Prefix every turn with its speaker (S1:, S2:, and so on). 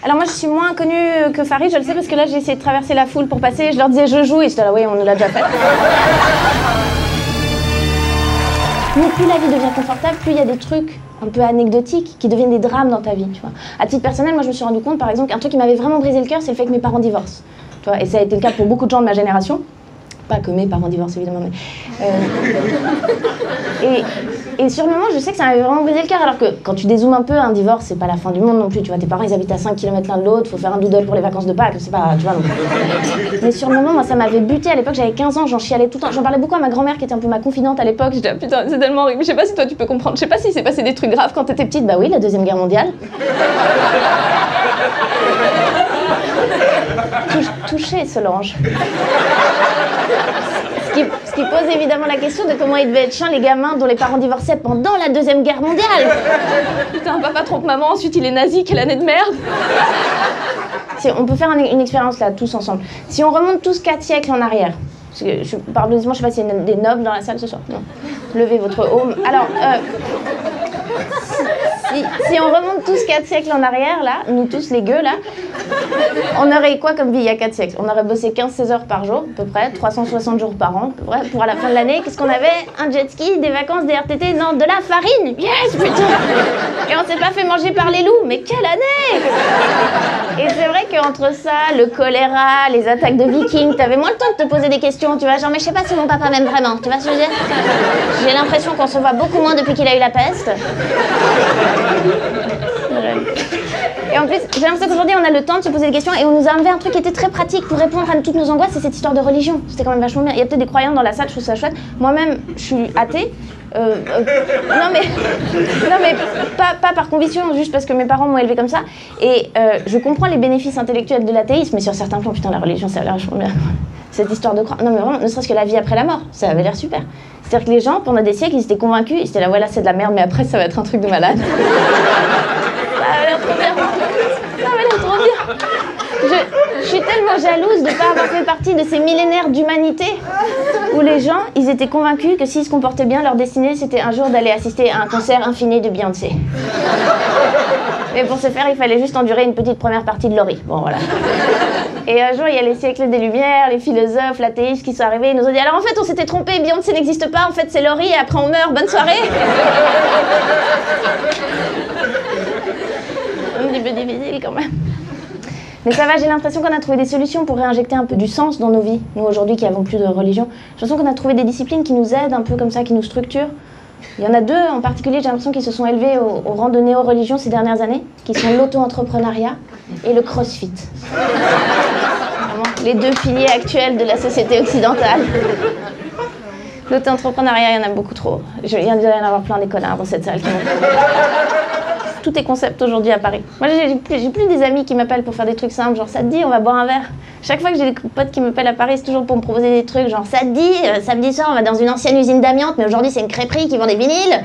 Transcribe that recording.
S1: Alors moi je suis moins connue que Farid, je le sais parce que là j'ai essayé de traverser la foule pour passer, je leur disais je joue et j'étais là oui on nous l'a déjà fait. Mais plus la vie devient confortable, plus il y a des trucs un peu anecdotiques qui deviennent des drames dans ta vie, tu vois. À titre personnel, moi je me suis rendu compte par exemple qu'un truc qui m'avait vraiment brisé le cœur, c'est le fait que mes parents divorcent. Tu vois, et ça a été le cas pour beaucoup de gens de ma génération. Pas que mes parents divorcent évidemment, mais... Et sur le moment, je sais que ça m'avait vraiment brisé le cœur, alors que quand tu dézoomes un peu, un divorce, c'est pas la fin du monde non plus, tu vois, tes parents ils habitent à 5 km l'un de l'autre, faut faire un doodle pour les vacances de Pâques, c'est pas, tu vois, donc... Mais sur le moment, moi ça m'avait buté, à l'époque j'avais 15 ans, j'en chialais tout le temps, j'en parlais beaucoup à ma grand-mère qui était un peu ma confidente à l'époque, j'étais putain, c'est tellement horrible, je sais pas si toi tu peux comprendre, je sais pas si c'est passé des trucs graves quand t'étais petite, bah oui, la Deuxième Guerre mondiale. Touché, Solange. Ce qui pose évidemment la question de comment ils devaient être chiants les gamins dont les parents divorçaient pendant la Deuxième Guerre mondiale. Putain, papa trompe maman, ensuite il est nazi, quelle année de merde. Si, on peut faire une expérience là, tous ensemble. Si on remonte tous 4 siècles en arrière, parce que par applaudissement, je sais pas s'il y a des nobles dans la salle ce soir. Non. Levez votre haut. Alors, si on remonte tous 4 siècles en arrière, là, nous tous les gueux, là, on aurait quoi comme vie il y a 4 siècles? On aurait bossé 15-16 heures par jour, à peu près, 360 jours par an, à peu près, pour à la fin de l'année, qu'est-ce qu'on avait? Un jet ski, des vacances, des RTT, non, de la farine. Yes, putain. Et on s'est pas fait manger par les loups, mais quelle année! Et c'est vrai qu'entre ça, le choléra, les attaques de vikings, t'avais moins le temps de te poser des questions, tu vois, genre, mais je sais pas si mon papa m'aime vraiment, tu vois ce que je veux dire? J'ai l'impression qu'on se voit beaucoup moins depuis qu'il a eu la peste. Et en plus, j'ai l'impression qu'aujourd'hui, on a le temps de se poser des questions et on nous a enlevé un truc qui était très pratique pour répondre à toutes nos angoisses, c'est cette histoire de religion. C'était quand même vachement bien. Il y a peut-être des croyants dans la salle, je trouve ça chouette. Moi-même, je suis athée. Non mais pas par conviction, juste parce que mes parents m'ont élevé comme ça. Et je comprends les bénéfices intellectuels de l'athéisme, mais sur certains plans, putain, la religion, ça a l'air vachement bien. Cette histoire de croire. Non mais vraiment, ne serait-ce que la vie après la mort, ça avait l'air super. C'est-à-dire que les gens, pendant des siècles, ils étaient convaincus, ils étaient là, voilà, c'est de la merde, mais après, ça va être un truc de malade. Ça avait l'air trop bien. Ça avait l'air trop bien. Je suis tellement jalouse de ne pas avoir fait partie de ces millénaires d'humanité où les gens, ils étaient convaincus que s'ils se comportaient bien, leur destinée, c'était un jour d'aller assister à un concert infini de Beyoncé. Mais pour ce faire, il fallait juste endurer une petite première partie de Laurie. Bon, voilà. Et un jour, il y a les siècles des Lumières, les philosophes, l'athéisme qui sont arrivés, ils nous ont dit « Alors en fait, on s'était trompé, Beyoncé n'existe pas, en fait, c'est Laurie, et après on meurt, bonne soirée !» Un petit peu difficile quand même. Mais ça va, j'ai l'impression qu'on a trouvé des solutions pour réinjecter un peu du sens dans nos vies. Nous, aujourd'hui, qui n'avons plus de religion, j'ai l'impression qu'on a trouvé des disciplines qui nous aident un peu comme ça, qui nous structurent. Il y en a deux en particulier, j'ai l'impression qu'ils se sont élevés au rang de néo-religion ces dernières années, qui sont l'auto-entrepreneuriat et le crossfit. Vraiment, les deux piliers actuels de la société occidentale. L'auto-entrepreneuriat, il y en a beaucoup trop. Il y en a avoir plein des connards dans cette salle qui m'ont... Tout est concept aujourd'hui à Paris. Moi, j'ai plus des amis qui m'appellent pour faire des trucs simples, genre ça te dit, on va boire un verre. Chaque fois que j'ai des potes qui m'appellent à Paris, c'est toujours pour me proposer des trucs, genre ça te dit, samedi soir, on va dans une ancienne usine d'amiante, mais aujourd'hui c'est une crêperie qui vend des vinyles.